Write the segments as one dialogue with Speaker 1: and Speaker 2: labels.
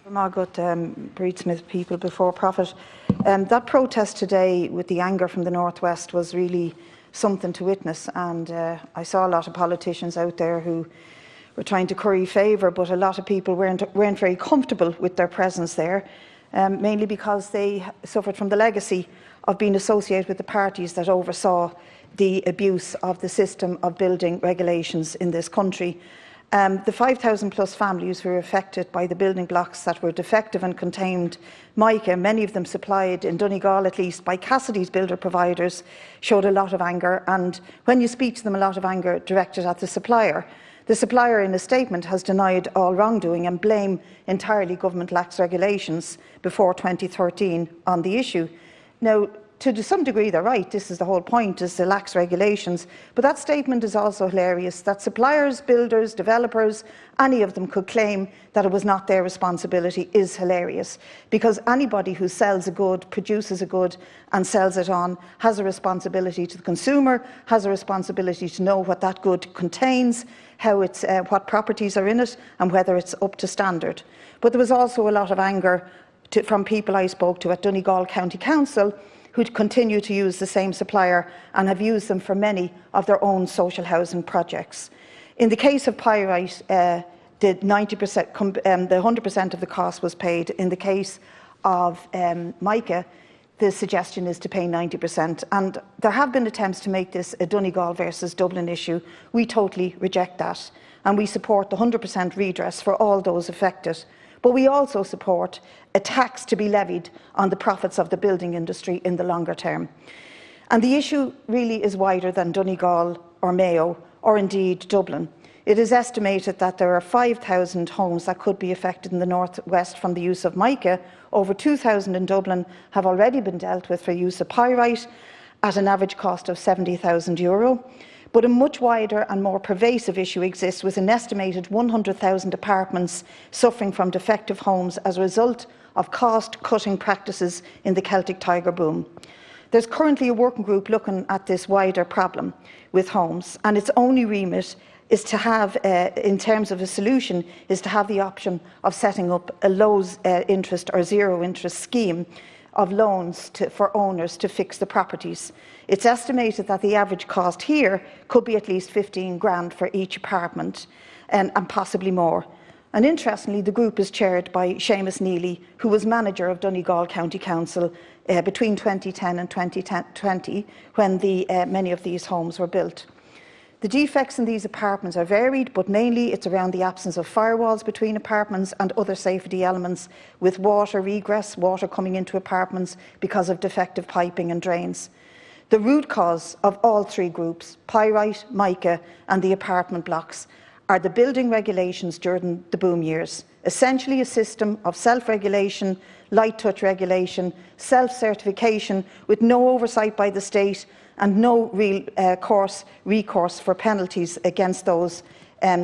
Speaker 1: Margaret, Bríd Smith People Before Profit. That protest today with the anger from the Northwest was really something to witness, and I saw a lot of politicians out there who were trying to curry favour, but a lot of people weren't very comfortable with their presence there, mainly because they suffered from the legacy of being associated with the parties that oversaw the abuse of the system of building regulations in this country. The 5,000 plus families who were affected by the building blocks that were defective and contained Mica, many of them supplied in Donegal at least by Cassidy's builder providers, showed a lot of anger, and when you speak to them, a lot of anger directed at the supplier. The supplier in a statement has denied all wrongdoing and blame entirely government lax regulations before 2013 on the issue. Now, to some degree they're right, this is the whole point, is the lax regulations, but that statement is also hilarious, that suppliers, builders, developers, any of them could claim that it was not their responsibility is hilarious, because anybody who sells a good, produces a good and sells it on has a responsibility to the consumer, has a responsibility to know what that good contains, how it's, what properties are in it and whether it's up to standard. But there was also a lot of anger from people I spoke to at Donegal County Council who'd continue to use the same supplier and have used them for many of their own social housing projects. In the case of Pyrite, the 100% of the cost was paid. In the case of Mica, the suggestion is to pay 90%. And there have been attempts to make this a Donegal versus Dublin issue. We totally reject that. And we support the 100% redress for all those affected. But we also support a tax to be levied on the profits of the building industry in the longer term. And the issue really is wider than Donegal or Mayo or indeed Dublin. It is estimated that there are 5,000 homes that could be affected in the northwest from the use of Mica. Over 2,000 in Dublin have already been dealt with for use of Pyrite at an average cost of €70,000. But a much wider and more pervasive issue exists with an estimated 100,000 apartments suffering from defective homes as a result of cost-cutting practices in the Celtic Tiger boom. There's currently a working group looking at this wider problem with homes, and its only remit is to have, in terms of a solution, is to have the option of setting up a low interest or zero interest scheme of loans for owners to fix the properties. It's estimated that the average cost here could be at least 15 grand for each apartment and possibly more. And interestingly, the group is chaired by Seamus Neely, who was manager of Donegal County Council between 2010 and 2020 when many of these homes were built. The defects in these apartments are varied, but mainly it's around the absence of firewalls between apartments and other safety elements, with water egress, water coming into apartments because of defective piping and drains. The root cause of all three groups, Pyrite, Mica and the apartment blocks, are the building regulations during the boom years, essentially a system of self-regulation, light touch regulation, self-certification with no oversight by the state and no real recourse for penalties against those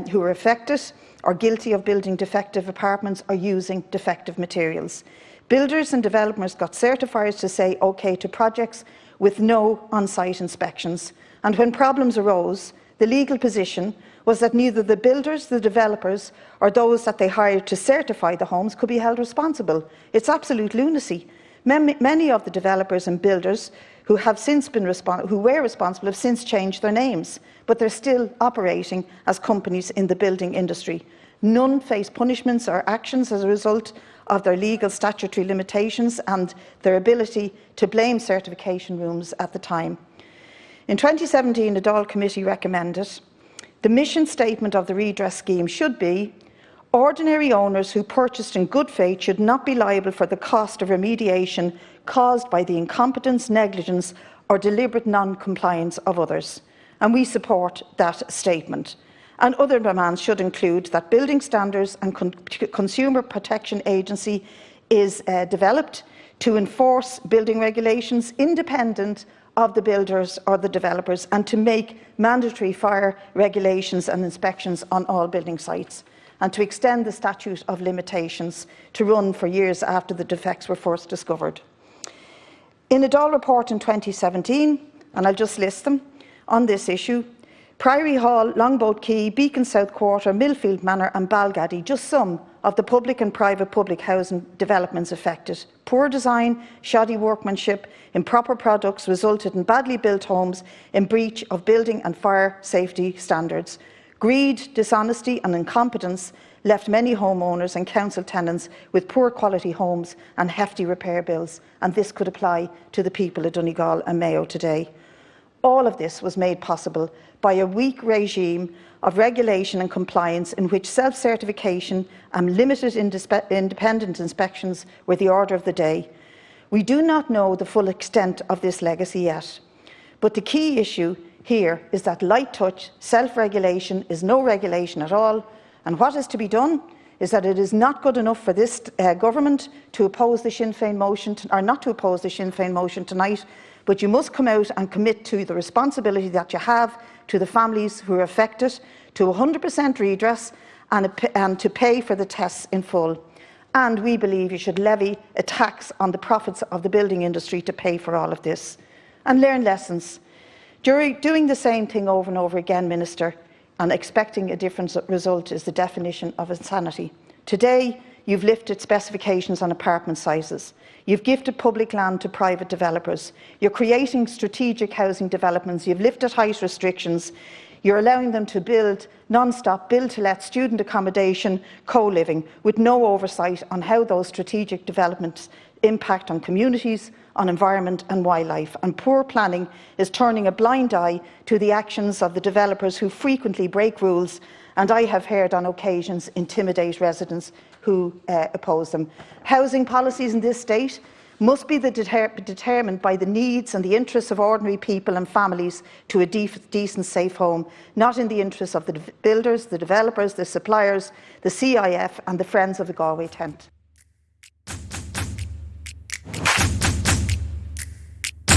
Speaker 1: who are affected or guilty of building defective apartments or using defective materials. Builders and developers got certifiers to say OK to projects with no on-site inspections. And when problems arose, the legal position was that neither the builders, the developers, or those that they hired to certify the homes could be held responsible. It's absolute lunacy. Many of the developers and builders who were responsible have since changed their names, but they're still operating as companies in the building industry. None face punishments or actions as a result of their legal statutory limitations and their ability to blame certification rooms at the time. In 2017, the Dáil Committee recommended the mission statement of the redress scheme should be ordinary owners who purchased in good faith should not be liable for the cost of remediation caused by the incompetence, negligence or deliberate non-compliance of others. And we support that statement. And other demands should include that Building Standards and Consumer Protection Agency is developed to enforce building regulations independent of the builders or the developers and to make mandatory fire regulations and inspections on all building sites, and to extend the statute of limitations to run for years after the defects were first discovered. In a Dáil report in 2017, and I'll just list them on this issue, Priory Hall, Longboat Quay, Beacon South Quarter, Millfield Manor and Balgaddy, just some of the public and private public housing developments affected. Poor design, shoddy workmanship, improper products resulted in badly built homes in breach of building and fire safety standards. Greed, dishonesty and incompetence left many homeowners and council tenants with poor quality homes and hefty repair bills, and this could apply to the people of Donegal and Mayo today. All of this was made possible by a weak regime of regulation and compliance in which self-certification and limited independent inspections were the order of the day. We do not know the full extent of this legacy yet, but the key issue here is that light touch self-regulation is no regulation at all, and what is to be done is that it is not good enough for this government to oppose the Sinn Féin motion, or not to oppose the Sinn Féin motion tonight, but you must come out and commit to the responsibility that you have to the families who are affected, to 100% redress and to pay for the tests in full. And we believe you should levy a tax on the profits of the building industry to pay for all of this. And learn lessons. Doing the same thing over and over again, Minister, and expecting a different result is the definition of insanity. Today, you've lifted specifications on apartment sizes. You've gifted public land to private developers. You're creating strategic housing developments. You've lifted height restrictions. You're allowing them to build non-stop, build-to-let student accommodation, co-living, with no oversight on how those strategic developments impact on communities, on environment and wildlife. And poor planning is turning a blind eye to the actions of the developers who frequently break rules, and I have heard on occasions intimidate residents who oppose them. Housing policies in this state must be determined by the needs and the interests of ordinary people and families to a decent, safe home, not in the interests of the builders, the developers, the suppliers, the CIF and the Friends of the Galway Tent.